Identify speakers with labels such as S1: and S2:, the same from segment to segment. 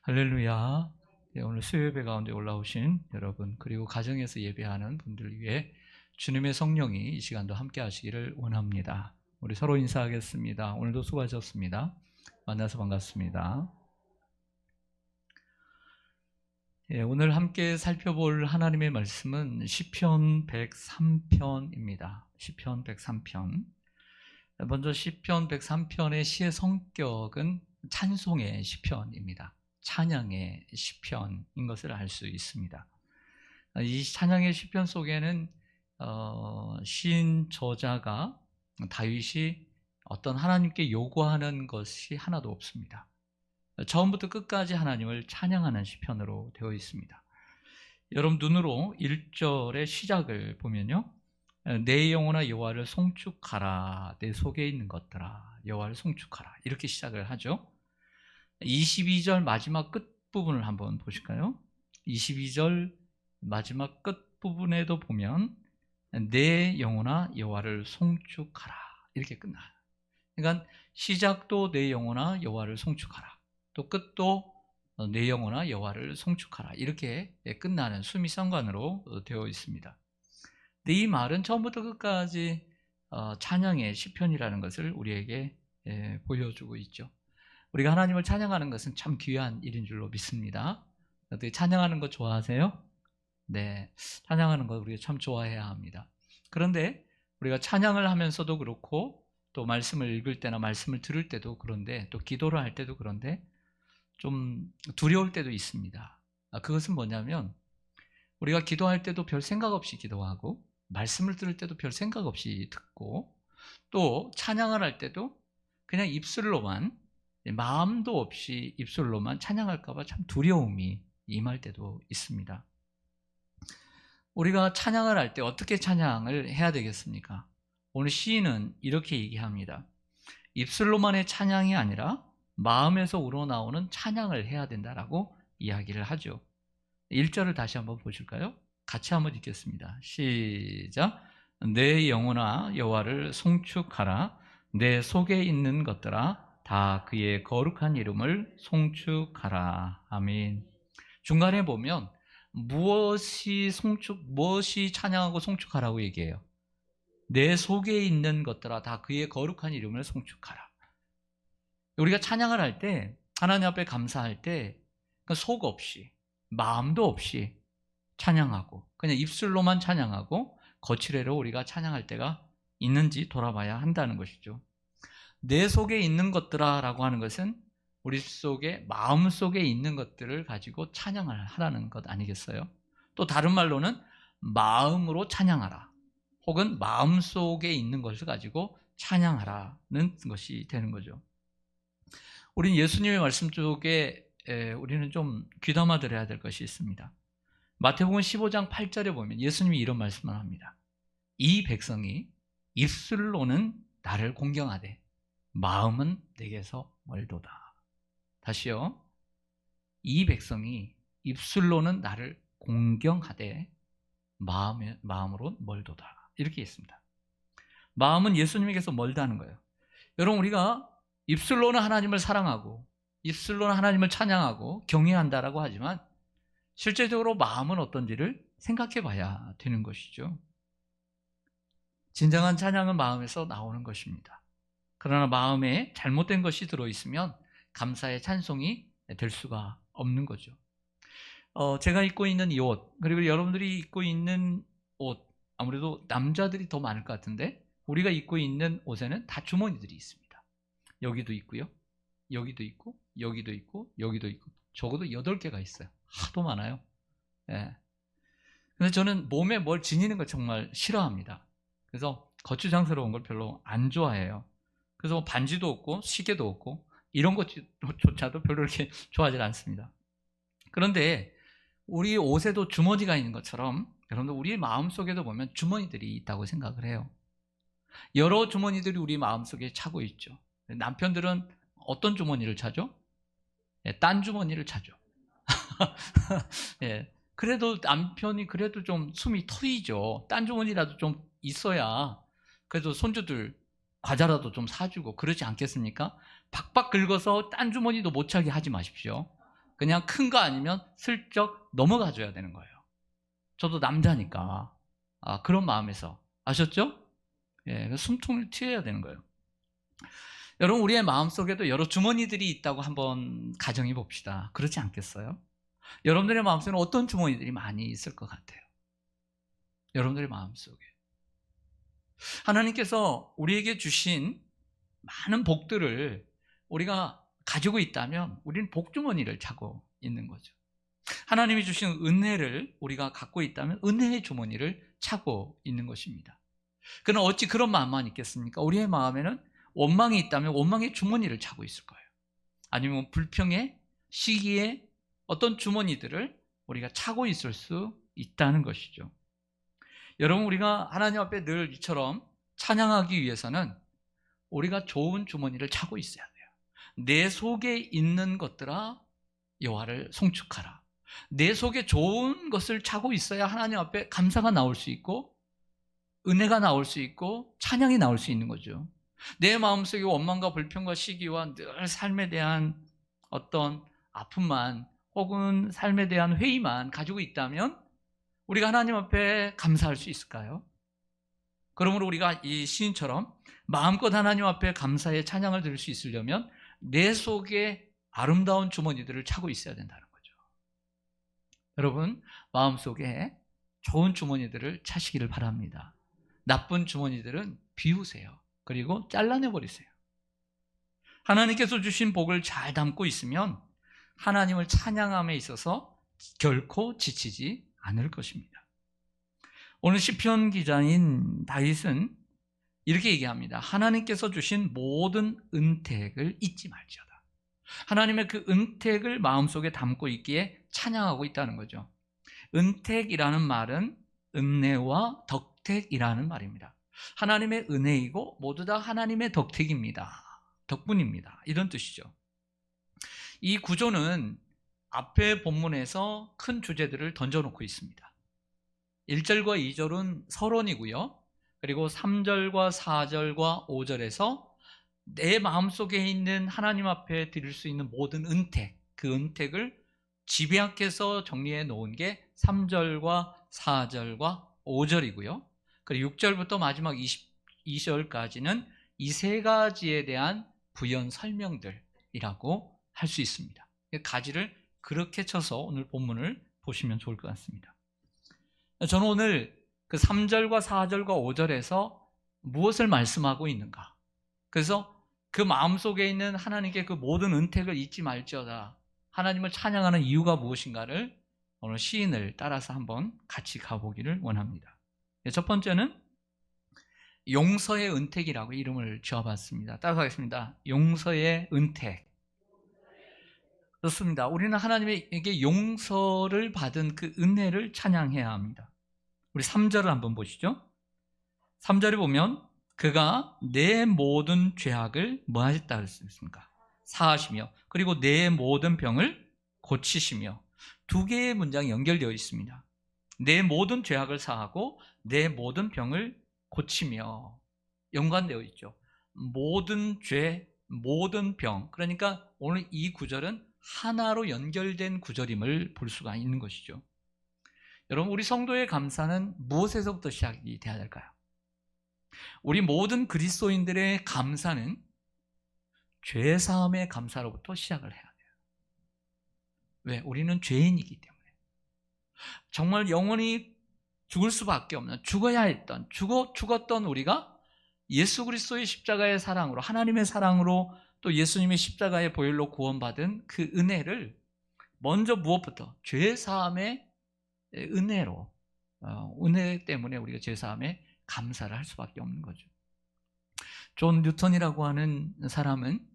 S1: 할렐루야. 네, 오늘 수요예배 가운데 올라오신 여러분, 그리고 가정에서 예배하는 분들 위해 주님의 성령이 이 시간도 함께 하시기를 원합니다. 우리 서로 인사하겠습니다. 오늘도 수고하셨습니다. 만나서 반갑습니다. 예, 오늘 함께 살펴볼 하나님의 말씀은 시편 103편입니다. 시편 103편. 먼저 시편 103편의 시의 성격은 찬송의 시편입니다. 찬양의 시편인 것을 알 수 있습니다. 이 찬양의 시편 속에는 시인 저자가 다윗이 어떤 하나님께 요구하는 것이 하나도 없습니다. 처음부터 끝까지 하나님을 찬양하는 시편으로 되어 있습니다. 여러분 눈으로 1절의 시작을 보면요, 내 영혼아 여호와를 송축하라, 내 속에 있는 것들아 여호와를 송축하라, 이렇게 시작을 하죠. 22절 마지막 끝부분을 한번 보실까요? 22절 마지막 끝부분에도 보면 내 영혼아 여호와를 송축하라, 이렇게 끝나요. 그러니까 시작도 내 영혼아 여호와를 송축하라, 또 끝도 내 영혼아 여호와를 송축하라, 이렇게 끝나는 수미상관으로 되어 있습니다. 근데 이 말은 처음부터 끝까지 찬양의 시편이라는 것을 우리에게 보여주고 있죠. 우리가 하나님을 찬양하는 것은 참 귀한 일인 줄로 믿습니다. 어떻게 찬양하는 거 좋아하세요? 네, 찬양하는 거 우리가 참 좋아해야 합니다. 그런데 우리가 찬양을 하면서도 그렇고, 또 말씀을 읽을 때나 말씀을 들을 때도 그런데, 또 기도를 할 때도 그런데 좀 두려울 때도 있습니다. 그것은 뭐냐면, 우리가 기도할 때도 별 생각 없이 기도하고, 말씀을 들을 때도 별 생각 없이 듣고, 또 찬양을 할 때도 그냥 입술로만, 마음도 없이 입술로만 찬양할까 봐 참 두려움이 임할 때도 있습니다. 우리가 찬양을 할 때 어떻게 찬양을 해야 되겠습니까? 오늘 시인은 이렇게 얘기합니다. 입술로만의 찬양이 아니라 마음에서 우러나오는 찬양을 해야 된다라고 이야기를 하죠. 1절을 다시 한번 보실까요? 같이 한번 읽겠습니다. 시작. 내 영혼아 여호와를 송축하라, 내 속에 있는 것들아 다 그의 거룩한 이름을 송축하라. 아멘. 중간에 보면 무엇이 찬양하고 송축하라고 얘기해요? 내 속에 있는 것들아 다 그의 거룩한 이름을 송축하라. 우리가 찬양을 할 때, 하나님 앞에 감사할 때 속 없이, 마음도 없이 찬양하고, 그냥 입술로만 찬양하고 거칠애로 우리가 찬양할 때가 있는지 돌아봐야 한다는 것이죠. 내 속에 있는 것들아 라고 하는 것은 우리 속에, 마음 속에 있는 것들을 가지고 찬양을 하라는 것 아니겠어요? 또 다른 말로는 마음으로 찬양하라, 혹은 마음 속에 있는 것을 가지고 찬양하라는 것이 되는 거죠. 우리는 예수님의 말씀 쪽에 우리는 좀 귀담아 들어야 될 것이 있습니다. 마태복음 15장 8절에 보면 예수님이 이런 말씀을 합니다. 이 백성이 입술로는 나를 공경하되 마음은 내게서 멀도다. 다시요. 이 백성이 입술로는 나를 공경하되 마음으로 멀도다. 이렇게 했습니다. 마음은 예수님에게서 멀다는 거예요. 여러분, 우리가 입술로는 하나님을 사랑하고 입술로는 하나님을 찬양하고 경외한다라고 하지만 실제적으로 마음은 어떤지를 생각해 봐야 되는 것이죠. 진정한 찬양은 마음에서 나오는 것입니다. 그러나 마음에 잘못된 것이 들어있으면 감사의 찬송이 될 수가 없는 거죠. 제가 입고 있는 이 옷, 그리고 여러분들이 입고 있는 옷, 아무래도 남자들이 더 많을 것 같은데 우리가 입고 있는 옷에는 다 주머니들이 있습니다. 여기도 있고요, 여기도 있고, 여기도 있고, 여기도 있고, 적어도 8개가 있어요. 하도 많아요. 예. 근데 저는 몸에 뭘 지니는 걸 정말 싫어합니다. 그래서 거추장스러운 걸 별로 안 좋아해요. 그래서 반지도 없고 시계도 없고 이런 것조차도 별로 이렇게 좋아하지 않습니다. 그런데 우리 옷에도 주머니가 있는 것처럼 여러분들 우리 마음속에도 보면 주머니들이 있다고 생각을 해요. 여러 주머니들이 우리 마음속에 차고 있죠. 남편들은 어떤 주머니를 차죠? 딴 주머니를 차죠. 예, 그래도 남편이 그래도 좀 숨이 트이죠. 딴 주머니라도 좀 있어야 그래도 손주들 과자라도 좀 사주고 그러지 않겠습니까? 박박 긁어서 딴 주머니도 못 차게 하지 마십시오. 그냥 큰 거 아니면 슬쩍 넘어가 줘야 되는 거예요. 저도 남자니까 그런 마음에서 아셨죠? 예, 숨통을 튀어야 되는 거예요. 여러분, 우리의 마음속에도 여러 주머니들이 있다고 한번 가정해 봅시다. 그렇지 않겠어요? 여러분들의 마음속에는 어떤 주머니들이 많이 있을 것 같아요? 여러분들의 마음속에 하나님께서 우리에게 주신 많은 복들을 우리가 가지고 있다면 우리는 복주머니를 차고 있는 거죠. 하나님이 주신 은혜를 우리가 갖고 있다면 은혜의 주머니를 차고 있는 것입니다. 그러나 어찌 그런 마음만 있겠습니까? 우리의 마음에는 원망이 있다면 원망의 주머니를 차고 있을 거예요. 아니면 불평의 시기에 어떤 주머니들을 우리가 차고 있을 수 있다는 것이죠. 여러분, 우리가 하나님 앞에 늘 이처럼 찬양하기 위해서는 우리가 좋은 주머니를 차고 있어야 돼요. 내 속에 있는 것들아 여호와를 송축하라. 내 속에 좋은 것을 차고 있어야 하나님 앞에 감사가 나올 수 있고 은혜가 나올 수 있고 찬양이 나올 수 있는 거죠. 내 마음속에 원망과 불평과 시기와 늘 삶에 대한 어떤 아픔만 혹은 삶에 대한 회의만 가지고 있다면 우리가 하나님 앞에 감사할 수 있을까요? 그러므로 우리가 이 시인처럼 마음껏 하나님 앞에 감사의 찬양을 드릴 수 있으려면 내 속에 아름다운 주머니들을 차고 있어야 된다는 거죠. 여러분, 마음속에 좋은 주머니들을 차시기를 바랍니다. 나쁜 주머니들은 비우세요. 그리고 잘라내버리세요. 하나님께서 주신 복을 잘 담고 있으면 하나님을 찬양함에 있어서 결코 지치지 않을 것입니다. 오늘 시편 기자인 다윗은 이렇게 얘기합니다. 하나님께서 주신 모든 은택을 잊지 말지어다. 하나님의 그 은택을 마음속에 담고 있기에 찬양하고 있다는 거죠. 은택이라는 말은 은혜와 덕택이라는 말입니다. 하나님의 은혜이고 모두 다 하나님의 덕택입니다. 덕분입니다. 이런 뜻이죠. 이 구조는 앞에 본문에서 큰 주제들을 던져놓고 있습니다. 1절과 2절은 서론이고요. 그리고 3절과 4절과 5절에서 내 마음속에 있는 하나님 앞에 드릴 수 있는 모든 은택, 그 은택을 집약해서 정리해 놓은 게 3절과 4절과 5절이고요. 그리고 6절부터 마지막 22절까지는 이 세 가지에 대한 부연 설명들이라고 할 수 있습니다. 가지를 그렇게 쳐서 오늘 본문을 보시면 좋을 것 같습니다. 저는 오늘 그 3절과 4절과 5절에서 무엇을 말씀하고 있는가? 그래서 그 마음속에 있는 하나님께 그 모든 은택을 잊지 말지어다. 하나님을 찬양하는 이유가 무엇인가를 오늘 시인을 따라서 한번 같이 가보기를 원합니다. 첫 번째는 용서의 은택이라고 이름을 지어봤습니다. 따라가겠습니다. 용서의 은택. 그렇습니다. 우리는 하나님에게 용서를 받은 그 은혜를 찬양해야 합니다. 우리 3절을 한번 보시죠. 3절에 보면 그가 내 모든 죄악을 뭐 하셨다 그랬습니까? 사하시며 그리고 내 모든 병을 고치시며 두 개의 문장이 연결되어 있습니다. 내 모든 죄악을 사하고 내 모든 병을 고치며 연관되어 있죠. 모든 죄, 모든 병. 그러니까 오늘 이 구절은 하나로 연결된 구절임을 볼 수가 있는 것이죠. 여러분, 우리 성도의 감사는 무엇에서부터 시작이 돼야 될까요? 우리 모든 그리스도인들의 감사는 죄사함의 감사로부터 시작을 해야 돼요. 왜? 우리는 죄인이기 때문에. 정말 영원히 죽을 수밖에 없는, 죽어야 했던, 죽었던 우리가 예수 그리스도의 십자가의 사랑으로, 하나님의 사랑으로 또 예수님의 십자가의 보혈로 구원받은 그 은혜를 먼저 무엇부터? 죄사함의 은혜로, 은혜 때문에 우리가 죄사함에 감사를 할 수밖에 없는 거죠. 존 뉴턴이라고 하는 사람은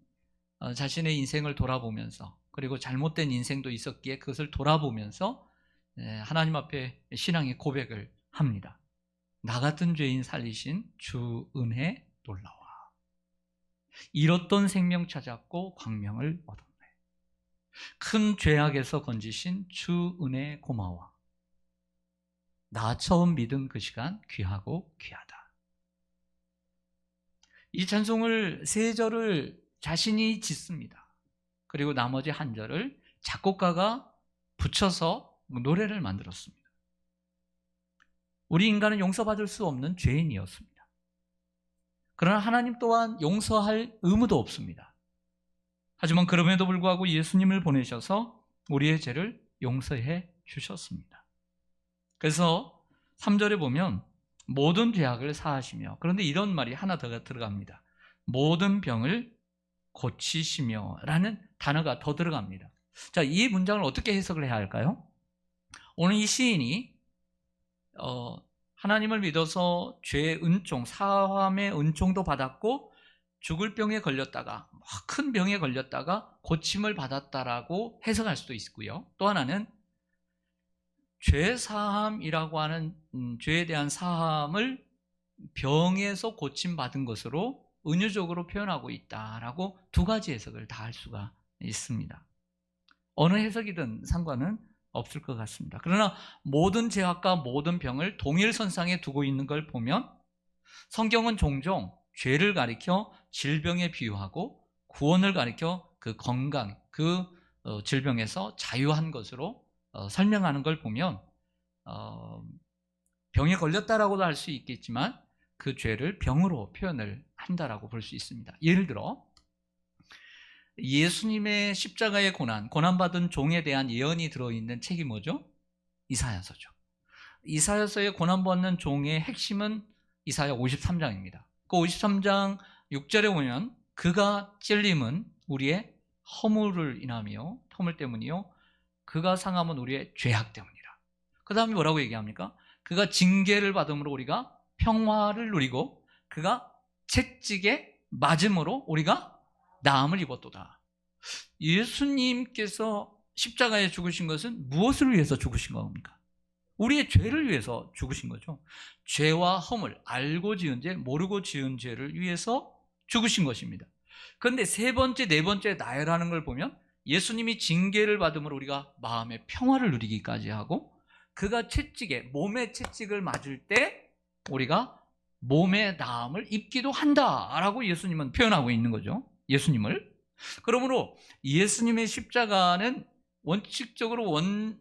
S1: 자신의 인생을 돌아보면서, 그리고 잘못된 인생도 있었기에 그것을 돌아보면서 하나님 앞에 신앙의 고백을 합니다. 나 같은 죄인 살리신 주 은혜 놀라워. 잃었던 생명 찾았고 광명을 얻었네. 큰 죄악에서 건지신 주 은혜 고마워. 나 처음 믿은 그 시간 귀하고 귀하다. 이 찬송을 세 절을 자신이 짓습니다. 그리고 나머지 한 절을 작곡가가 붙여서 노래를 만들었습니다. 우리 인간은 용서받을 수 없는 죄인이었습니다. 그러나 하나님 또한 용서할 의무도 없습니다. 하지만 그럼에도 불구하고 예수님을 보내셔서 우리의 죄를 용서해 주셨습니다. 그래서 3절에 보면 모든 죄악을 사하시며, 그런데 이런 말이 하나 더 들어갑니다. 모든 병을 고치시며 라는 단어가 더 들어갑니다. 자, 이 문장을 어떻게 해석을 해야 할까요? 오늘 이 시인이 하나님을 믿어서 죄의 은총, 사함의 은총도 받았고 죽을 병에 걸렸다가, 큰 병에 걸렸다가 고침을 받았다라고 해석할 수도 있고요. 또 하나는 죄 사함이라고 하는 죄에 대한 사함을 병에서 고침받은 것으로 은유적으로 표현하고 있다라고 두 가지 해석을 다 할 수가 있습니다. 어느 해석이든 상관은 없을 것 같습니다. 그러나 모든 죄악과 모든 병을 동일선상에 두고 있는 걸 보면 성경은 종종 죄를 가리켜 질병에 비유하고 구원을 가리켜 그 건강, 그 질병에서 자유한 것으로 설명하는 걸 보면 병에 걸렸다라고도 할 수 있겠지만 그 죄를 병으로 표현을 한다라고 볼 수 있습니다. 예를 들어 예수님의 십자가의 고난받은 종에 대한 예언이 들어있는 책이 뭐죠? 이사야서죠. 이사야서의 고난받는 종의 핵심은 이사야 53장입니다. 그 53장 6절에 보면 그가 찔림은 우리의 허물을 인하며, 허물 때문이요, 그가 상함은 우리의 죄악 때문이라. 그 다음에 뭐라고 얘기합니까? 그가 징계를 받음으로 우리가 평화를 누리고 그가 채찍에 맞음으로 우리가 나음을 입었도다. 예수님께서 십자가에 죽으신 것은 무엇을 위해서 죽으신 겁니까? 우리의 죄를 위해서 죽으신 거죠. 죄와 허물, 알고 지은 죄, 모르고 지은 죄를 위해서 죽으신 것입니다. 그런데 세 번째, 네 번째 나열하는 걸 보면 예수님이 징계를 받음으로 우리가 마음의 평화를 누리기까지 하고, 그가 채찍에, 몸에 채찍을 맞을 때 우리가 몸의 나음을 입기도 한다라고 예수님은 표현하고 있는 거죠. 예수님을. 그러므로 예수님의 십자가는 원칙적으로는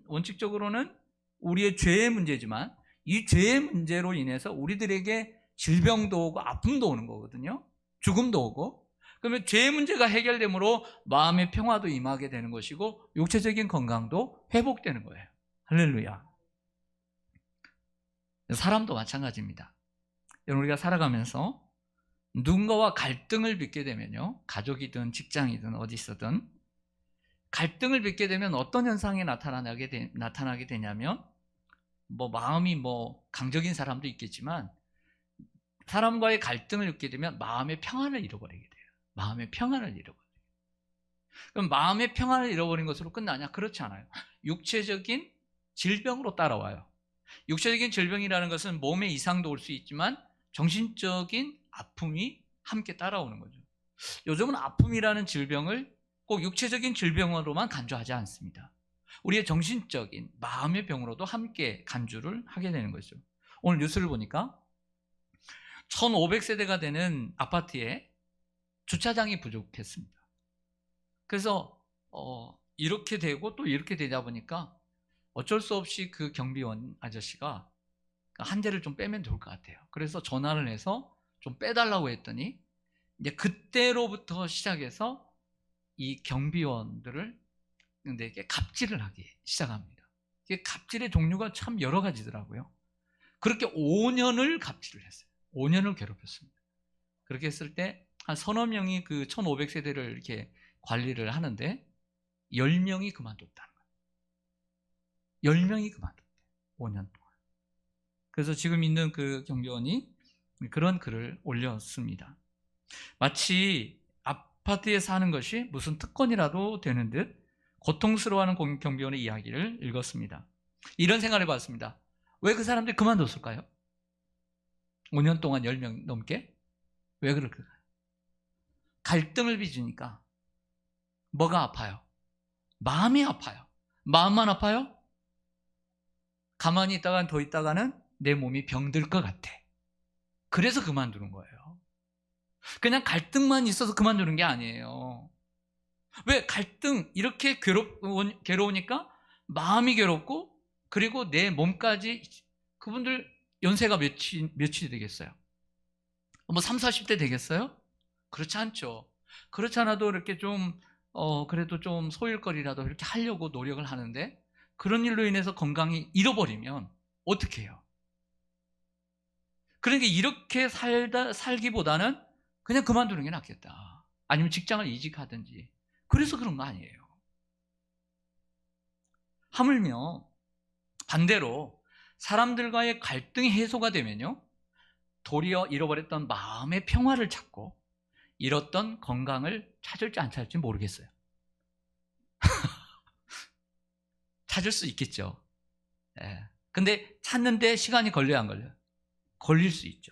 S1: 우리의 죄의 문제지만 이 죄의 문제로 인해서 우리들에게 질병도 오고 아픔도 오는 거거든요. 죽음도 오고. 그러면 죄의 문제가 해결되므로 마음의 평화도 임하게 되는 것이고 육체적인 건강도 회복되는 거예요. 할렐루야. 사람도 마찬가지입니다. 여러분, 우리가 살아가면서 누군가와 갈등을 빚게 되면요, 가족이든 직장이든 어디 있어든 갈등을 빚게 되면 어떤 현상이 나타나게 되냐면, 마음이 강적인 사람도 있겠지만 사람과의 갈등을 겪게 되면 마음의 평안을 잃어버리게 돼요. 마음의 평안을 잃어버려요. 그럼 마음의 평안을 잃어버린 것으로 끝나냐? 그렇지 않아요. 육체적인 질병으로 따라와요. 육체적인 질병이라는 것은 몸에 이상도 올 수 있지만 정신적인 아픔이 함께 따라오는 거죠. 요즘은 아픔이라는 질병을 꼭 육체적인 질병으로만 간주하지 않습니다. 우리의 정신적인 마음의 병으로도 함께 간주를 하게 되는 거죠. 오늘 뉴스를 보니까 1500세대가 되는 아파트에 주차장이 부족했습니다. 그래서 이렇게 되고 또 이렇게 되다 보니까 어쩔 수 없이 그 경비원 아저씨가 한 대를 좀 빼면 좋을 것 같아요. 그래서 전화를 해서 좀 빼달라고 했더니 이제 그때로부터 시작해서 이 경비원들을 내게 갑질을 하기 시작합니다. 이게 갑질의 종류가 참 여러 가지더라고요. 그렇게 5년을 갑질을 했어요. 5년을 괴롭혔습니다. 그렇게 했을 때 한 서너 명이 그 1500세대를 이렇게 관리를 하는데 10명이 그만뒀다는 거예요. 10명이 그만뒀대요. 5년 동안. 그래서 지금 있는 그 경비원이 그런 글을 올렸습니다. 마치 아파트에 사는 것이 무슨 특권이라도 되는 듯 고통스러워하는 경비원의 이야기를 읽었습니다. 이런 생각을 해봤습니다. 왜 그 사람들이 그만뒀을까요? 5년 동안 10명 넘게? 왜 그럴까요? 갈등을 빚으니까 뭐가 아파요? 마음이 아파요. 마음만 아파요? 가만히 있다가 더 있다가는 내 몸이 병들 것 같아. 그래서 그만두는 거예요. 그냥 갈등만 있어서 그만두는 게 아니에요. 왜 갈등, 이렇게 괴로우니까 마음이 괴롭고, 그리고 내 몸까지. 그분들 연세가 몇이 되겠어요? 뭐 3, 40대 되겠어요? 그렇지 않죠. 그렇지 않아도 이렇게 좀 그래도 좀 소일거리라도 이렇게 하려고 노력을 하는데, 그런 일로 인해서 건강이 잃어버리면 어떻게 해요? 그러니까 이렇게 살기보다는 그냥 그만두는 게 낫겠다. 아니면 직장을 이직하든지. 그래서 그런 거 아니에요. 하물며 반대로 사람들과의 갈등이 해소가 되면요, 도리어 잃어버렸던 마음의 평화를 찾고 잃었던 건강을 찾을지 안 찾을지 모르겠어요. 찾을 수 있겠죠. 예. 근데 찾는데 시간이 걸려요, 안 걸려요? 걸릴 수 있죠.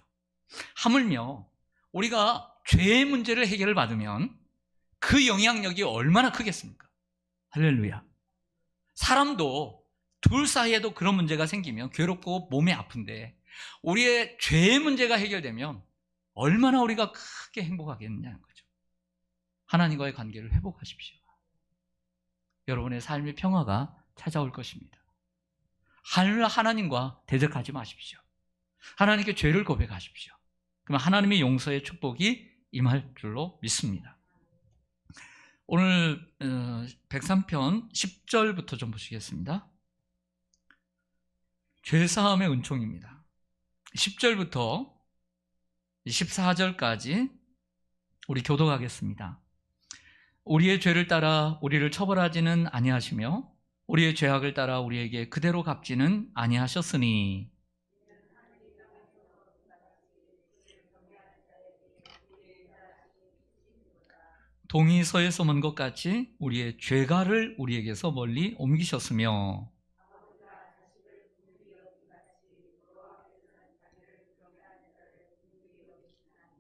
S1: 하물며 우리가 죄의 문제를 해결을 받으면 그 영향력이 얼마나 크겠습니까? 할렐루야. 사람도 둘 사이에도 그런 문제가 생기면 괴롭고 몸이 아픈데, 우리의 죄의 문제가 해결되면 얼마나 우리가 크게 행복하겠냐는 거죠. 하나님과의 관계를 회복하십시오. 여러분의 삶의 평화가 찾아올 것입니다. 하나님과 대적하지 마십시오. 하나님께 죄를 고백하십시오. 그러면 하나님의 용서의 축복이 임할 줄로 믿습니다. 오늘 103편 10절부터 좀 보시겠습니다. 죄사함의 은총입니다. 10절부터 14절까지 우리 교독하겠습니다. 우리의 죄를 따라 우리를 처벌하지는 아니하시며 우리의 죄악을 따라 우리에게 그대로 갚지는 아니하셨으니, 동이 서에서 먼 것 같이 우리의 죄가를 우리에게서 멀리 옮기셨으며,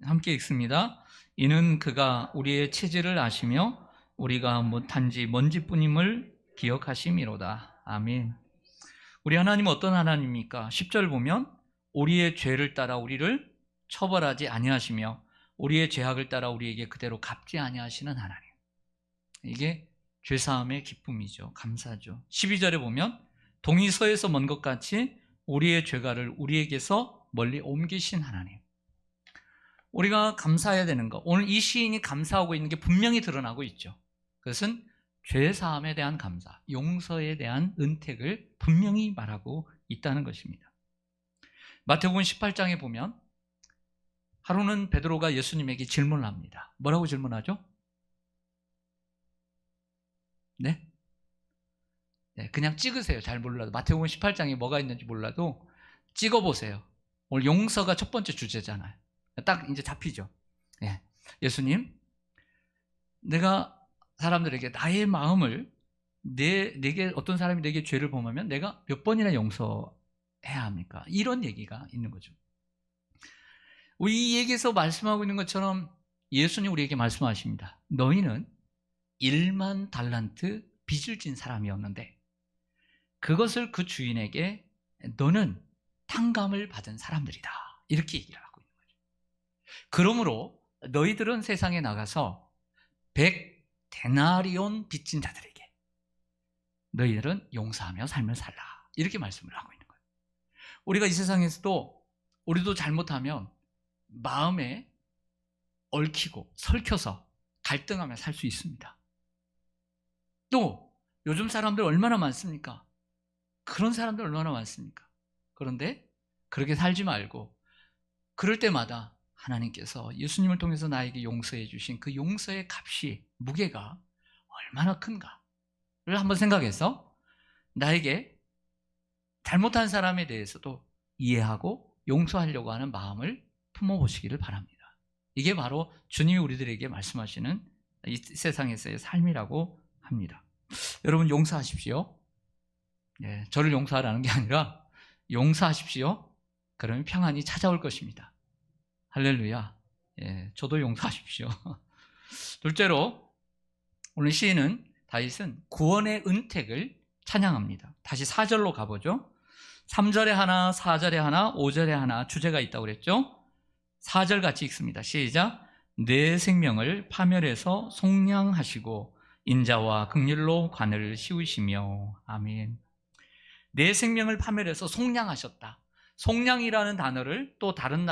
S1: 함께 읽습니다. 이는 그가 우리의 체질을 아시며 우리가 못한지 먼지뿐임을 기억하심이로다. 아멘. 우리 하나님은 어떤 하나님입니까? 10절 보면 우리의 죄를 따라 우리를 처벌하지 아니하시며 우리의 죄악을 따라 우리에게 그대로 갚지 아니하시는 하나님. 이게 죄사함의 기쁨이죠. 감사죠. 12절에 보면 동이 서에서 먼 것 같이 우리의 죄가를 우리에게서 멀리 옮기신 하나님. 우리가 감사해야 되는 거, 오늘 이 시인이 감사하고 있는 게 분명히 드러나고 있죠. 그것은 죄사함에 대한 감사, 용서에 대한 은택을 분명히 말하고 있다는 것입니다. 마태복음 18장에 보면 하루는 베드로가 예수님에게 질문을 합니다. 뭐라고 질문하죠? 네? 그냥 찍으세요. 잘 몰라도. 마태복음 18장에 뭐가 있는지 몰라도 찍어보세요. 오늘 용서가 첫 번째 주제잖아요. 딱 이제 잡히죠. 예수님, 내가 사람들에게 나의 마음을, 내게 어떤 사람이 내게 죄를 범하면 내가 몇 번이나 용서해야 합니까? 이런 얘기가 있는 거죠. 이 얘기에서 말씀하고 있는 것처럼 예수님 우리에게 말씀하십니다. 너희는 1만 달란트 빚을 진 사람이었는데 그것을 그 주인에게 너는 탕감을 받은 사람들이다. 이렇게 얘기를 하고 있는 거죠. 그러므로 너희들은 세상에 나가서 100데나리온 빚진 자들에게 너희들은 용서하며 삶을 살라. 이렇게 말씀을 하고 있는 거예요. 우리가 이 세상에서도 우리도 잘못하면 마음에 얽히고 설켜서 갈등하며 살 수 있습니다. 또 요즘 사람들 얼마나 많습니까? 그런 사람들 얼마나 많습니까? 그런데 그렇게 살지 말고 그럴 때마다 하나님께서 예수님을 통해서 나에게 용서해 주신 그 용서의 값이, 무게가 얼마나 큰가를 한번 생각해서 나에게 잘못한 사람에 대해서도 이해하고 용서하려고 하는 마음을 품어보시기를 바랍니다. 이게 바로 주님이 우리들에게 말씀하시는 이 세상에서의 삶이라고 합니다. 여러분 용서하십시오. 저를 용서하라는 게 아니라 용서하십시오. 그러면 평안이 찾아올 것입니다. 할렐루야. 저도 용서하십시오. 둘째로 오늘 시인은, 다윗은 구원의 은택을 찬양합니다. 다시 4절로 가보죠. 3절에 하나, 4절에 하나, 5절에 하나 주제가 있다고 그랬죠. 4절 같이 읽습니다. 시작. 내 생명을 파멸해서 속량하시고 인자와 긍휼로 관을 씌우시며. 아멘. 내 생명을 파멸해서 속량하셨다. 속량이라는 단어를 또 다른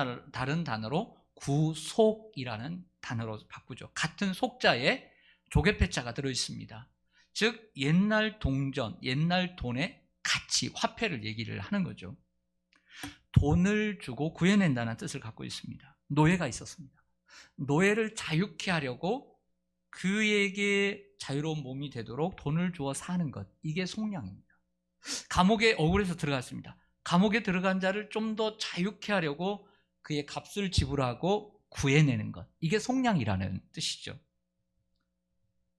S1: 단어로 구속이라는 단어로 바꾸죠. 같은 속자에 조개패자가 들어있습니다. 즉 옛날 동전, 옛날 돈의 가치, 화폐를 얘기를 하는 거죠. 돈을 주고 구해낸다는 뜻을 갖고 있습니다. 노예가 있었습니다. 노예를 자유케 하려고 그에게 자유로운 몸이 되도록 돈을 주어 사는 것, 이게 속량입니다. 감옥에 억울해서 들어갔습니다. 감옥에 들어간 자를 좀 더 자유케 하려고 그의 값을 지불하고 구해내는 것, 이게 속량이라는 뜻이죠.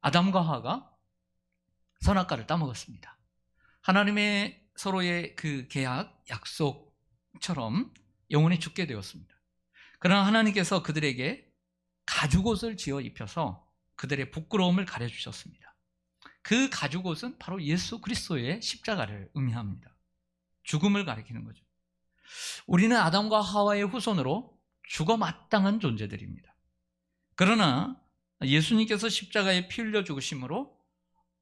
S1: 아담과 하와가 선악과를 따먹었습니다. 하나님의 서로의 그 계약, 약속처럼 영원히 죽게 되었습니다. 그러나 하나님께서 그들에게 가죽옷을 지어 입혀서 그들의 부끄러움을 가려주셨습니다. 그 가죽옷은 바로 예수 그리스도의 십자가를 의미합니다. 죽음을 가리키는 거죠. 우리는 아담과 하와의 후손으로 죽어 마땅한 존재들입니다. 그러나 예수님께서 십자가에 피 흘려 죽으심으로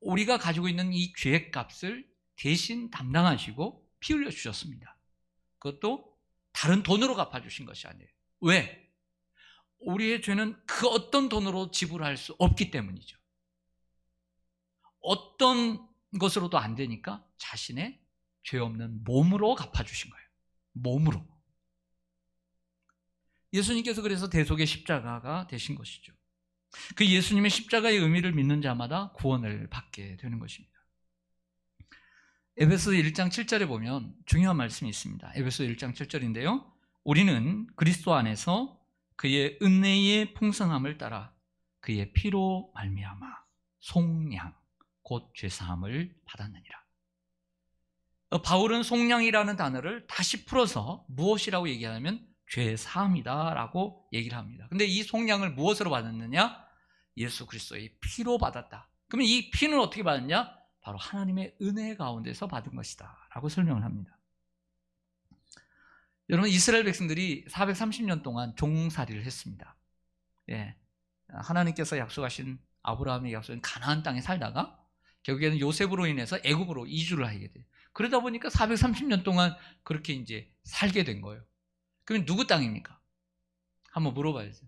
S1: 우리가 가지고 있는 이 죄의 값을 대신 담당하시고 피 흘려 주셨습니다. 그것도 다른 돈으로 갚아주신 것이 아니에요. 왜? 우리의 죄는 그 어떤 돈으로 지불할 수 없기 때문이죠. 어떤 것으로도 안 되니까 자신의 죄 없는 몸으로 갚아주신 거예요. 몸으로. 예수님께서 그래서 대속의 십자가가 되신 것이죠. 그 예수님의 십자가의 의미를 믿는 자마다 구원을 받게 되는 것입니다. 에베소 1장 7절에 보면 중요한 말씀이 있습니다. 에베소 1장 7절인데요. 우리는 그리스도 안에서 그의 은혜의 풍성함을 따라 그의 피로 말미암아 속량, 곧 죄사함을 받았느니라. 바울은 속량이라는 단어를 다시 풀어서 무엇이라고 얘기하냐면 죄사함이다 라고 얘기를 합니다. 근데 이 속량을 무엇으로 받았느냐? 예수 그리스도의 피로 받았다. 그러면 이 피는 어떻게 받았냐? 바로 하나님의 은혜 가운데서 받은 것이다 라고 설명을 합니다. 여러분, 이스라엘 백성들이 430년 동안 종살이를 했습니다. 예, 하나님께서 약속하신, 아브라함이 약속한 가나안 땅에 살다가 결국에는 요셉으로 인해서 애굽으로 이주를 하게 돼요. 그러다 보니까 430년 동안 그렇게 이제 살게 된 거예요. 그러면 누구 땅입니까? 한번 물어봐야죠.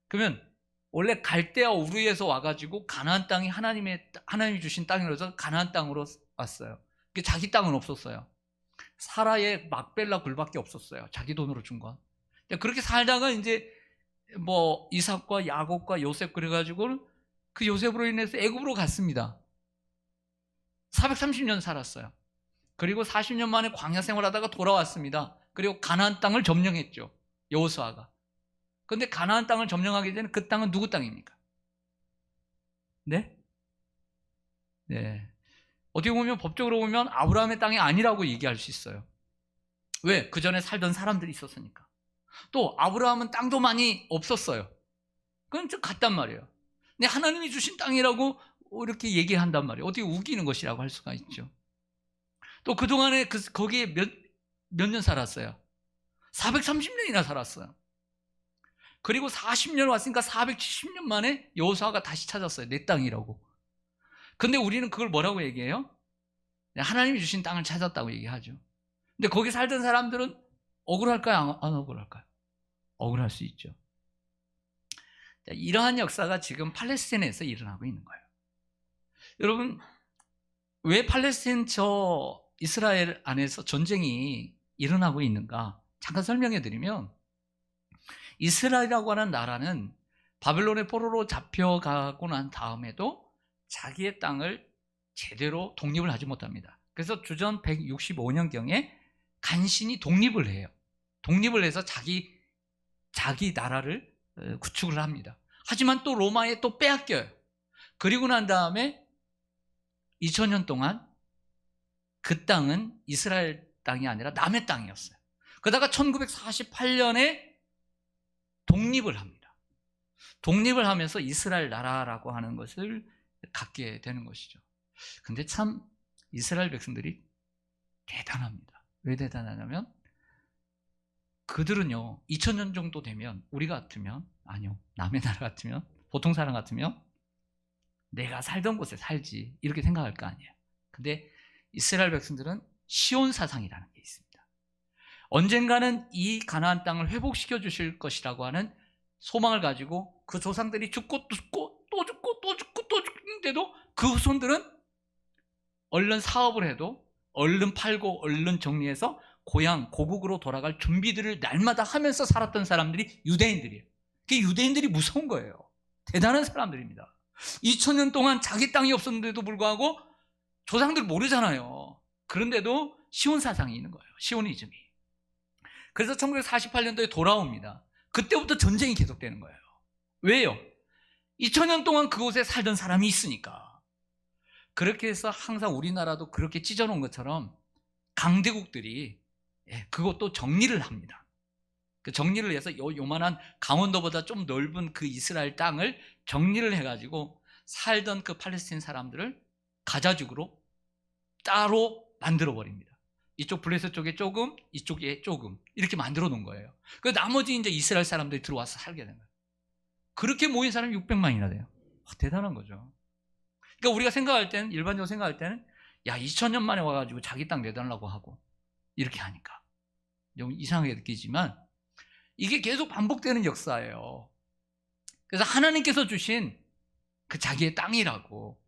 S1: 그러면 원래 갈대아 우르에서 와가지고 가나안 땅이 하나님이 주신 땅이라서 가나안 땅으로 왔어요. 자기 땅은 없었어요. 사라의 막벨라 굴밖에 없었어요. 자기 돈으로 준 건. 그렇게 살다가 이제 뭐 이삭과 야곱과 요셉 그래가지고 그 요셉으로 인해서 애굽으로 갔습니다. 430년 살았어요. 그리고 40년 만에 광야 생활하다가 돌아왔습니다. 그리고 가나안 땅을 점령했죠. 여호수아가. 그런데 가나안 땅을 점령하기 전에 그 땅은 누구 땅입니까? 네? 네. 어떻게 보면 법적으로 보면 아브라함의 땅이 아니라고 얘기할 수 있어요. 왜? 그 전에 살던 사람들이 있었으니까. 또 아브라함은 땅도 많이 없었어요. 그건 좀 같단 말이에요. 근데 하나님이 주신 땅이라고 이렇게 얘기한단 말이에요. 어떻게 우기는 것이라고 할 수가 있죠. 또 그동안에 거기에 몇 년 살았어요? 430년이나 살았어요. 그리고 40년 왔으니까 470년 만에 여호수아가 다시 찾았어요. 내 땅이라고. 근데 우리는 그걸 뭐라고 얘기해요? 하나님이 주신 땅을 찾았다고 얘기하죠. 근데 거기 살던 사람들은 억울할까요? 안 억울할까요? 억울할 수 있죠. 이러한 역사가 지금 팔레스타인에서 일어나고 있는 거예요. 여러분, 왜 팔레스타인 이스라엘 안에서 전쟁이 일어나고 있는가? 잠깐 설명해 드리면, 이스라엘이라고 하는 나라는 바벨론의 포로로 잡혀가고 난 다음에도 자기의 땅을 제대로 독립을 하지 못합니다. 그래서 주전 165년경에 간신히 독립을 해요. 독립을 해서 자기 나라를 구축을 합니다. 하지만 또 로마에 또 빼앗겨요. 그리고 난 다음에 2000년 동안 그 땅은 이스라엘 땅이 아니라 남의 땅이었어요. 그러다가 1948년에 독립을 합니다. 독립을 하면서 이스라엘 나라라고 하는 것을 갖게 되는 것이죠. 근데 참 이스라엘 백성들이 대단합니다. 왜 대단하냐면 그들은요 2000년 정도 되면 우리 같으면, 아니요 남의 나라 같으면, 보통 사람 같으면 내가 살던 곳에 살지 이렇게 생각할 거 아니에요. 근데 이스라엘 백성들은 시온 사상이라는 게 있습니다. 언젠가는 이 가나안 땅을 회복시켜 주실 것이라고 하는 소망을 가지고 그 조상들이 죽고 또 죽고 또 죽고 또 죽고 또 죽는데도 그 후손들은 얼른 사업을 해도 얼른 팔고 얼른 정리해서 고향 고국으로 돌아갈 준비들을 날마다 하면서 살았던 사람들이 유대인들이에요. 그 유대인들이 무서운 거예요. 대단한 사람들입니다. 2000년 동안 자기 땅이 없었는데도 불구하고 조상들 모르잖아요. 그런데도 시온 사상이 있는 거예요. 시오니즘이. 그래서 1948년도에 돌아옵니다. 그때부터 전쟁이 계속되는 거예요. 왜요? 2000년 동안 그곳에 살던 사람이 있으니까. 그렇게 해서 항상 우리나라도 그렇게 찢어놓은 것처럼 강대국들이 그것도 정리를 합니다. 그 정리를 해서 요만한 강원도보다 좀 넓은 그 이스라엘 땅을 정리를 해가지고 살던 그 팔레스틴 사람들을 가자죽으로 따로 만들어버립니다. 이쪽 블레셋 쪽에 조금, 이쪽에 조금 이렇게 만들어 놓은 거예요. 그 나머지 이제 이스라엘 사람들이 들어와서 살게 된 거예요. 그렇게 모인 사람이 600만이나 돼요. 대단한 거죠. 그러니까 우리가 생각할 때는, 일반적으로 생각할 때는 야 2000년 만에 와가지고 자기 땅 내달라고 하고 이렇게 하니까 좀 이상하게 느끼지만 이게 계속 반복되는 역사예요. 그래서 하나님께서 주신 그 자기의 땅이라고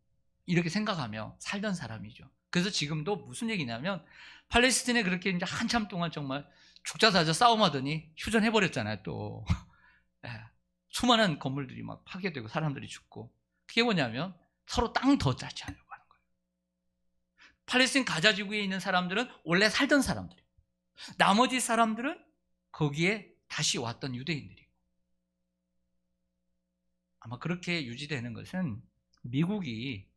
S1: 이렇게 생각하며 살던 사람이죠. 그래서 지금도 무슨 얘기냐면 팔레스틴에 그렇게 이제 한참 동안 정말 죽자 사자 싸움하더니 휴전해버렸잖아요. 또 수많은 건물들이 막 파괴되고 사람들이 죽고. 그게 뭐냐면 서로 땅 더 짜치하려고 하는 거예요. 팔레스틴 가자 지구에 있는 사람들은 원래 살던 사람들이에요. 나머지 사람들은 거기에 다시 왔던 유대인들이고. 아마 그렇게 유지되는 것은 미국이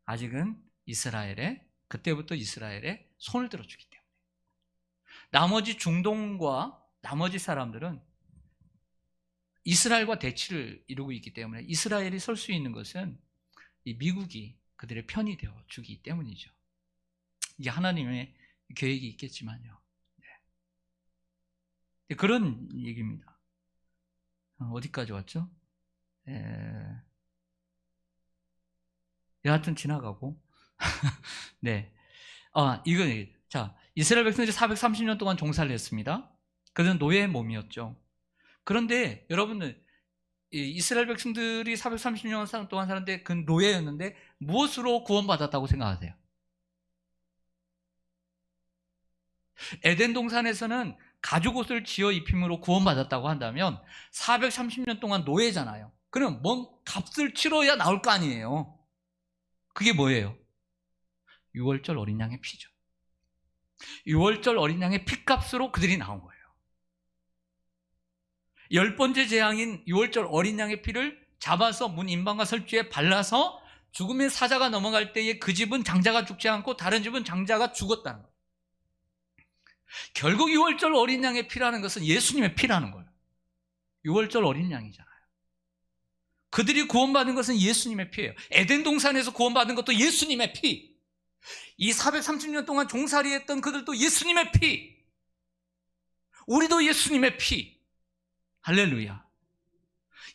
S1: 아직은 이스라엘에, 그때부터 이스라엘에 손을 들어주기 때문에. 나머지 중동과 나머지 사람들은 이스라엘과 대치를 이루고 있기 때문에 이스라엘이 설 수 있는 것은 이 미국이 그들의 편이 되어 주기 때문이죠. 이게 하나님의 계획이 있겠지만요. 네. 그런 얘기입니다. 어디까지 왔죠? 여하튼 지나가고. 네. 이거, 자, 이스라엘 백성들이 430년 동안 종살이를 했습니다. 그들은 노예의 몸이었죠. 그런데 여러분들, 이스라엘 백성들이 430년 동안 살았는데 그 노예였는데 무엇으로 구원받았다고 생각하세요? 에덴 동산에서는 가죽 옷을 지어 입힘으로 구원받았다고 한다면 430년 동안 노예잖아요. 그럼 뭔 값을 치러야 나올 거 아니에요. 그게 뭐예요? 6월절 어린 양의 피죠. 6월절 어린 양의 피값으로 그들이 나온 거예요. 10번째 재앙인 6월절 어린 양의 피를 잡아서 문 인방과 설주에 발라서 죽음의 사자가 넘어갈 때에 그 집은 장자가 죽지 않고 다른 집은 장자가 죽었다는 거예요. 결국 6월절 어린 양의 피라는 것은 예수님의 피라는 거예요. 6월절 어린 양이잖아요. 그들이 구원받은 것은 예수님의 피예요. 에덴 동산에서 구원받은 것도 예수님의 피. 이 430년 동안 종살이했던 그들도 예수님의 피. 우리도 예수님의 피. 할렐루야.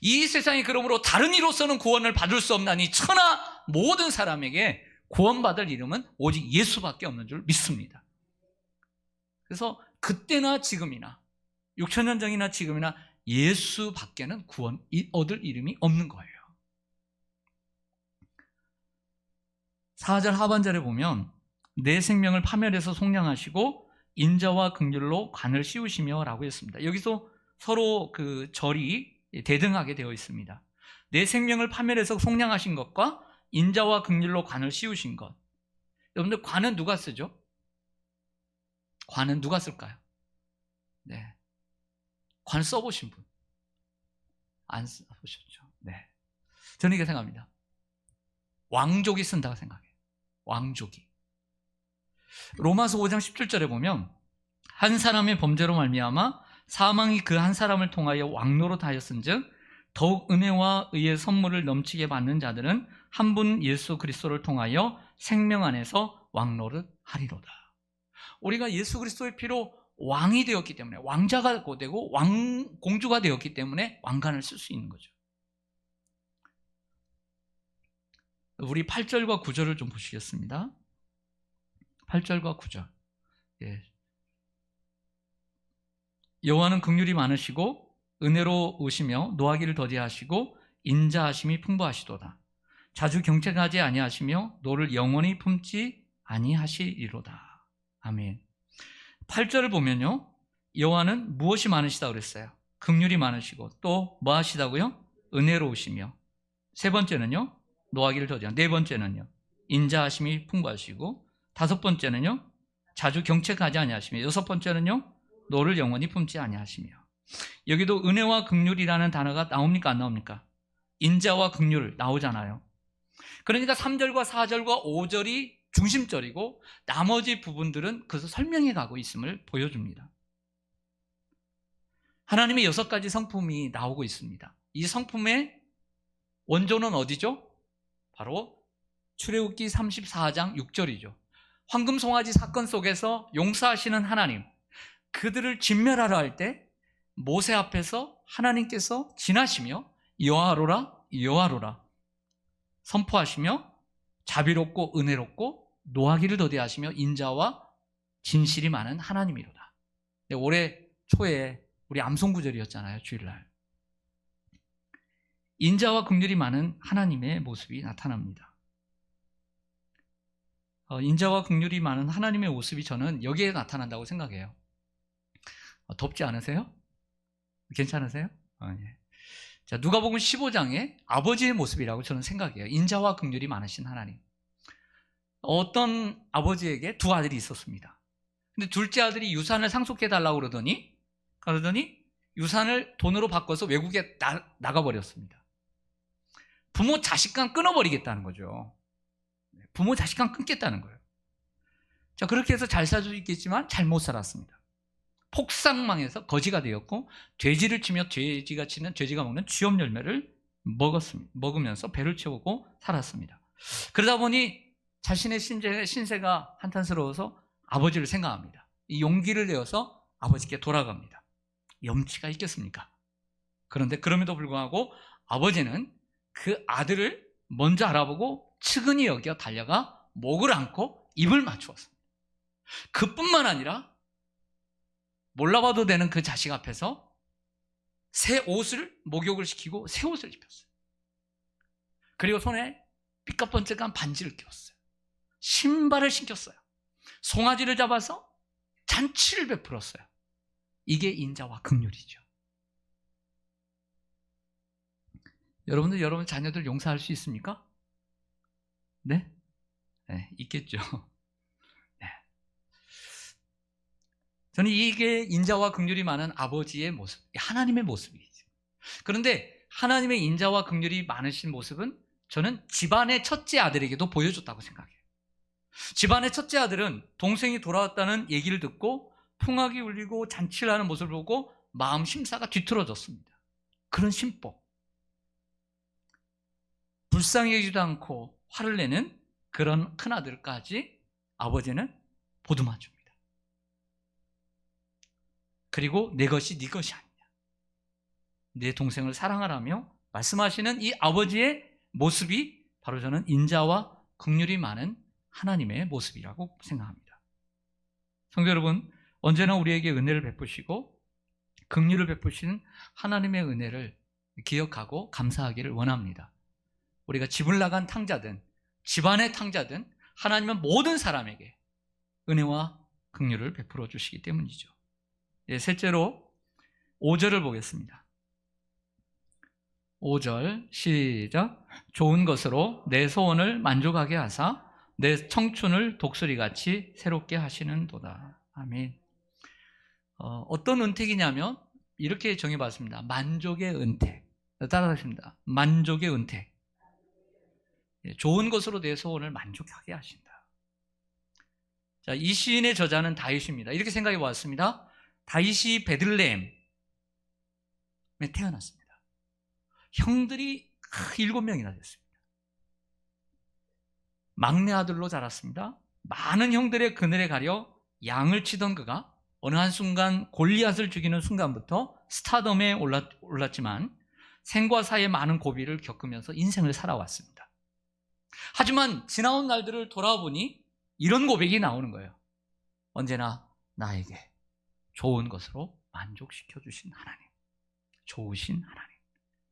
S1: 이 세상이 그러므로 다른 이로서는 구원을 받을 수 없나니 천하 모든 사람에게 구원받을 이름은 오직 예수밖에 없는 줄 믿습니다. 그래서 그때나 지금이나 6,000년 전이나 지금이나 예수밖에는 구원 얻을 이름이 없는 거예요. 4절 하반절에 보면 내 생명을 파멸해서 속량하시고 인자와 긍휼로 관을 씌우시며 라고 했습니다. 여기서 서로 그 절이 대등하게 되어 있습니다. 내 생명을 파멸해서 속량하신 것과 인자와 긍휼로 관을 씌우신 것. 여러분들 관은 누가 쓰죠? 관은 누가 쓸까요? 네. 관 써보신 분? 안 써보셨죠? 네. 저는 이렇게 생각합니다. 왕족이 쓴다고 생각해요. 왕족이. 로마서 5장 17절에 보면 한 사람의 범죄로 말미암아 사망이 그 한 사람을 통하여 왕노릇하였은즉 더욱 은혜와 의의 선물을 넘치게 받는 자들은 한 분 예수 그리스도를 통하여 생명 안에서 왕노릇하리로다. 우리가 예수 그리스도의 피로 왕이 되었기 때문에, 왕자가 되고 공주가 되었기 때문에 왕관을 쓸 수 있는 거죠. 우리 8절과 9절을 좀 보시겠습니다. 8절과 9절. 예. 여호와는 긍휼이 많으시고 은혜로우시며 노하기를 더디하시고 인자하심이 풍부하시도다. 자주 경책하지 아니하시며 노를 영원히 품지 아니하시리로다. 아멘. 8절을 보면요, 여호와는 무엇이 많으시다고 그랬어요? 긍휼이 많으시고 또 뭐 하시다고요? 은혜로우시며. 세 번째는요, 노하기를 더디하시고. 네 번째는요, 인자하심이 풍부하시고. 다섯 번째는요, 자주 경책하지 아니하시며. 여섯 번째는요, 노를 영원히 품지 아니하시며. 여기도 은혜와 긍휼이라는 단어가 나옵니까 안 나옵니까? 인자와 긍휼 나오잖아요. 그러니까 3절과 4절과 5절이 중심절이고 나머지 부분들은 그것을 설명해 가고 있음을 보여줍니다. 하나님의 6가지 성품이 나오고 있습니다. 이 성품의 원조는 어디죠? 바로 출애굽기 34장 6절이죠. 황금송아지 사건 속에서 용서하시는 하나님, 그들을 진멸하려 할 때 모세 앞에서 하나님께서 진하시며 여호와로라 여호와로라 선포하시며 자비롭고 은혜롭고 노하기를 더디하시며 인자와 진실이 많은 하나님이로다. 올해 초에 우리 암송구절이었잖아요, 주일날. 인자와 긍휼이 많은 하나님의 모습이 나타납니다. 인자와 긍휼이 많은 하나님의 모습이 저는 여기에 나타난다고 생각해요. 덥지 않으세요? 괜찮으세요? 예. 자, 누가복음 15장에 아버지의 모습이라고 저는 생각해요. 인자와 긍휼이 많으신 하나님. 어떤 아버지에게 두 아들이 있었습니다. 근데 둘째 아들이 유산을 상속해달라고 그러더니 유산을 돈으로 바꿔서 외국에 나가버렸습니다. 부모 자식간 끊어버리겠다는 거죠. 부모 자식간 끊겠다는 거예요. 자, 그렇게 해서 잘 살 수 있겠지만 잘못 살았습니다. 폭삭망해서 거지가 되었고, 돼지를 치며 돼지가 먹는 쥐염 열매를 먹으면서 배를 채우고 살았습니다. 그러다 보니 자신의 신세가 한탄스러워서 아버지를 생각합니다. 이 용기를 내어서 아버지께 돌아갑니다. 염치가 있겠습니까? 그런데 그럼에도 불구하고 아버지는 그 아들을 먼저 알아보고 측은히 여겨 달려가 목을 안고 입을 맞추었습니다. 그뿐만 아니라 몰라봐도 되는 그 자식 앞에서 새 옷을 목욕을 시키고 새 옷을 입혔어요. 그리고 손에 삐까번쩍한 반지를 끼웠어요. 신발을 신겼어요. 송아지를 잡아서 잔치를 베풀었어요. 이게 인자와 긍휼이죠. 여러분들 여러분 자녀들 용서할 수 있습니까? 네? 네, 있겠죠. 네. 저는 이게 인자와 긍휼이 많은 아버지의 모습, 하나님의 모습이죠. 그런데 하나님의 인자와 긍휼이 많으신 모습은 저는 집안의 첫째 아들에게도 보여줬다고 생각해요. 집안의 첫째 아들은 동생이 돌아왔다는 얘기를 듣고 풍악이 울리고 잔치를 하는 모습을 보고 마음 심사가 뒤틀어졌습니다. 그런 심보, 불쌍히 여기지도 않고 화를 내는 그런 큰아들까지 아버지는 보듬어 줍니다. 그리고 내 것이 네 것이 아니냐, 내 동생을 사랑하라며 말씀하시는 이 아버지의 모습이 바로 저는 인자와 긍휼이 많은 하나님의 모습이라고 생각합니다. 성도 여러분, 언제나 우리에게 은혜를 베푸시고 긍휼을 베푸시는 하나님의 은혜를 기억하고 감사하기를 원합니다. 우리가 집을 나간 탕자든 집안의 탕자든 하나님은 모든 사람에게 은혜와 긍휼을 베풀어 주시기 때문이죠. 예, 셋째로 5절을 보겠습니다. 5절 시작. 좋은 것으로 내 소원을 만족하게 하사 내 청춘을 독수리같이 새롭게 하시는도다. 아멘. 어떤 은택이냐면 이렇게 정해봤습니다. 만족의 은택. 따라하십니다. 만족의 은택. 좋은 것으로 내 소원을 만족하게 하신다. 자, 이 시인의 저자는 다윗입니다. 이렇게 생각해 보았습니다. 다윗이 베들레헴에 태어났습니다. 형들이 7명이나 됐습니다. 막내 아들로 자랐습니다. 많은 형들의 그늘에 가려 양을 치던 그가 어느 한순간 골리앗을 죽이는 순간부터 스타덤에 올랐지만 생과 사의 많은 고비를 겪으면서 인생을 살아왔습니다. 하지만 지나온 날들을 돌아보니 이런 고백이 나오는 거예요. 언제나 나에게 좋은 것으로 만족시켜 주신 하나님, 좋으신 하나님,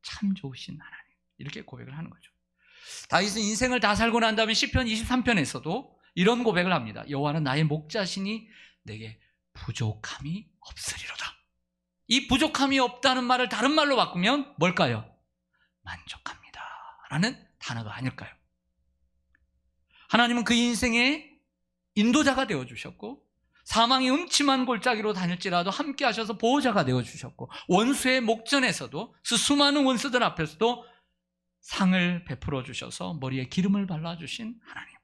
S1: 참 좋으신 하나님, 이렇게 고백을 하는 거죠. 다윗은 인생을 다 살고 난 다음에 시편 23편에서도 이런 고백을 합니다. 여호와는 나의 목자시니 내게 부족함이 없으리로다. 이 부족함이 없다는 말을 다른 말로 바꾸면 뭘까요? 만족합니다 라는 단어가 아닐까요? 하나님은 그 인생의 인도자가 되어주셨고, 사망의 음침한 골짜기로 다닐지라도 함께 하셔서 보호자가 되어주셨고, 원수의 목전에서도, 수많은 원수들 앞에서도 상을 베풀어 주셔서 머리에 기름을 발라주신 하나님.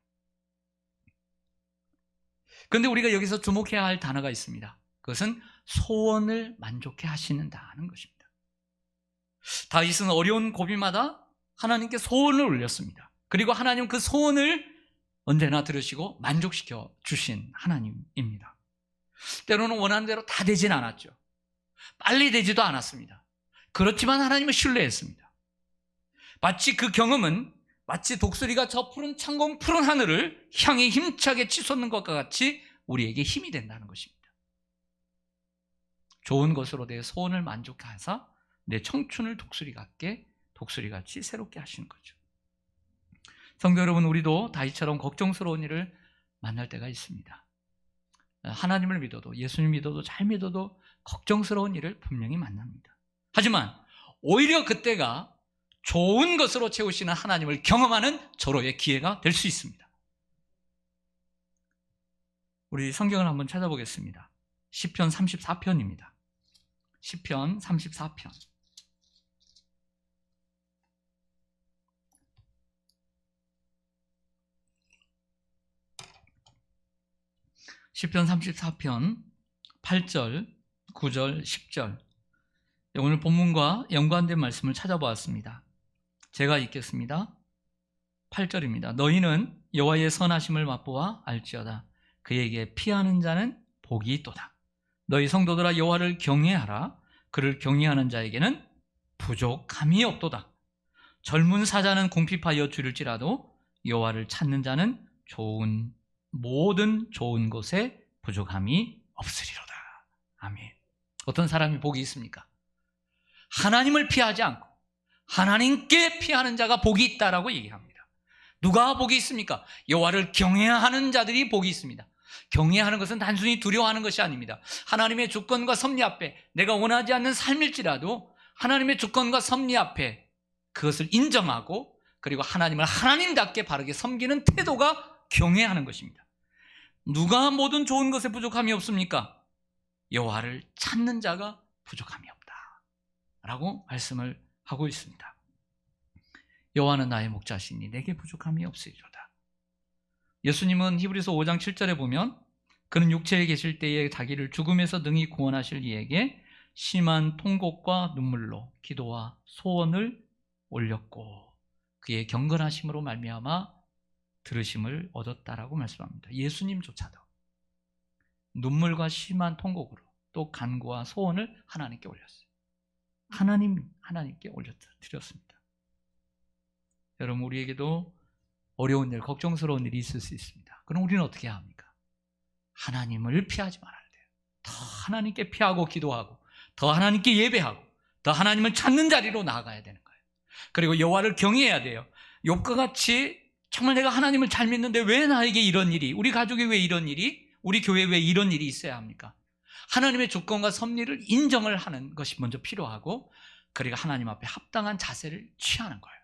S1: 그런데 우리가 여기서 주목해야 할 단어가 있습니다. 그것은 소원을 만족해 하시는다는 것입니다. 다윗은 어려운 고비마다 하나님께 소원을 올렸습니다. 그리고 하나님 그 소원을 언제나 들으시고 만족시켜 주신 하나님입니다. 때로는 원하는 대로 다 되진 않았죠. 빨리 되지도 않았습니다. 그렇지만 하나님을 신뢰했습니다. 마치 그 경험은 마치 독수리가 저 푸른 창공 푸른 하늘을 향해 힘차게 치솟는 것과 같이 우리에게 힘이 된다는 것입니다. 좋은 것으로 내 소원을 만족하사 내 청춘을 독수리같이 새롭게 하시는 거죠. 성도 여러분, 우리도 다윗처럼 걱정스러운 일을 만날 때가 있습니다. 하나님을 믿어도, 예수님 믿어도, 잘 믿어도 걱정스러운 일을 분명히 만납니다. 하지만 오히려 그때가 좋은 것으로 채우시는 하나님을 경험하는 절호의 기회가 될 수 있습니다. 우리 성경을 한번 찾아보겠습니다. 시편 34편입니다. 시편 34편. 시편 34편 8절, 9절, 10절. 오늘 본문과 연관된 말씀을 찾아보았습니다. 제가 읽겠습니다. 8절입니다. 너희는 여호와의 선하심을 맛보아 알지어다. 그에게 피하는 자는 복이 있도다. 너희 성도들아 여호와를 경외하라. 그를 경외하는 자에게는 부족함이 없도다. 젊은 사자는 궁핍하여 줄일지라도 여호와를 찾는 자는 모든 좋은 곳에 부족함이 없으리로다. 아멘. 어떤 사람이 복이 있습니까? 하나님을 피하지 않고 하나님께 피하는 자가 복이 있다라고 얘기합니다. 누가 복이 있습니까? 여호와를 경외하는 자들이 복이 있습니다. 경외하는 것은 단순히 두려워하는 것이 아닙니다. 하나님의 주권과 섭리 앞에 내가 원하지 않는 삶일지라도 하나님의 주권과 섭리 앞에 그것을 인정하고, 그리고 하나님을 하나님답게 바르게 섬기는 태도가 경외하는 것입니다. 누가 모든 좋은 것에 부족함이 없습니까? 여호와를 찾는 자가 부족함이 없다 라고 말씀을 하고 있습니다. 여호와는 나의 목자시니 내게 부족함이 없으리로다. 예수님은 히브리서 5장 7절에 보면 그는 육체에 계실 때에 자기를 죽음에서 능히 구원하실 이에게 심한 통곡과 눈물로 기도와 소원을 올렸고 그의 경건하심으로 말미암아 들으심을 얻었다라고 말씀합니다. 예수님조차도 눈물과 심한 통곡으로 또 간구와 소원을 하나님께 올렸어요. 하나님께 올려드렸습니다. 여러분, 우리에게도 어려운 일, 걱정스러운 일이 있을 수 있습니다. 그럼 우리는 어떻게 해야 합니까? 하나님을 피하지 말아야 돼요. 더 하나님께 피하고 기도하고 더 하나님께 예배하고 더 하나님을 찾는 자리로 나아가야 되는 거예요. 그리고 여호와를 경외해야 돼요. 욥과 같이 정말 내가 하나님을 잘 믿는데 왜 나에게 이런 일이, 우리 가족에 왜 이런 일이, 우리 교회에 왜 이런 일이 있어야 합니까? 하나님의 주권과 섭리를 인정을 하는 것이 먼저 필요하고, 그리고 하나님 앞에 합당한 자세를 취하는 거예요.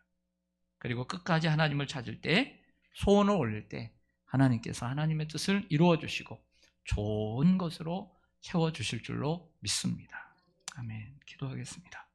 S1: 그리고 끝까지 하나님을 찾을 때, 소원을 올릴 때 하나님께서 하나님의 뜻을 이루어 주시고 좋은 것으로 채워주실 줄로 믿습니다. 아멘. 기도하겠습니다.